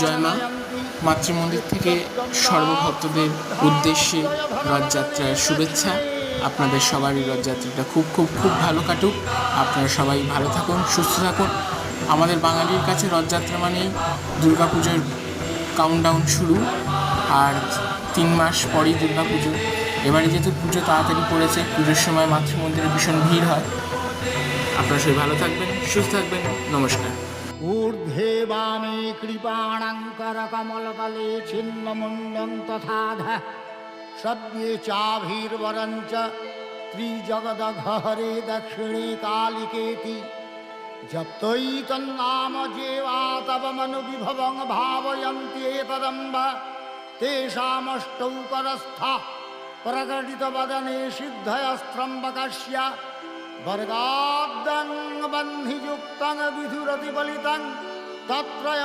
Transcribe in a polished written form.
জয় মা। মাতৃমন্দির থেকে সর্বভক্তদের উদ্দেশ্যে রথযাত্রার শুভেচ্ছা। আপনাদের সবারই রথযাত্রাটা খুব খুব খুব ভালো কাটুক। আপনারা সবাই ভালো থাকুন, সুস্থ থাকুন। আমাদের বাঙালির কাছে রথযাত্রা মানেই দুর্গাপুজোর কাউন্টডাউন শুরু, আর 3 মাস পরেই দুর্গাপুজো। এবারে যেহেতু পুজো তাড়াতাড়ি পড়েছে, পুজোর সময় মাতৃমন্দিরে ভীষণ ভিড় হয়। আপনারা সবাই ভালো থাকবেন, সুস্থ থাকবেন। নমস্কার। ঊর্ধ্বে বামে কৃপাণাঙ্কর কমলতলে ছিন্নমুণ্ডং তথাধ সদ্যে চাভির্বরঞ্চ ত্রিজগদঘহরে দক্ষিণে কালিকেতি জপ্তৈতন্নাম যেবা তব মনু বিভবং ভাবয়ন্তি এতদম্ব তেষামষ্টৌ করস্থা প্রকটিত বদনে সিদ্ধয়স্ত্রম্বকস্য বরগাদ্দং বহ্নিযুক্তং বিধুরতি বলিতং তত্র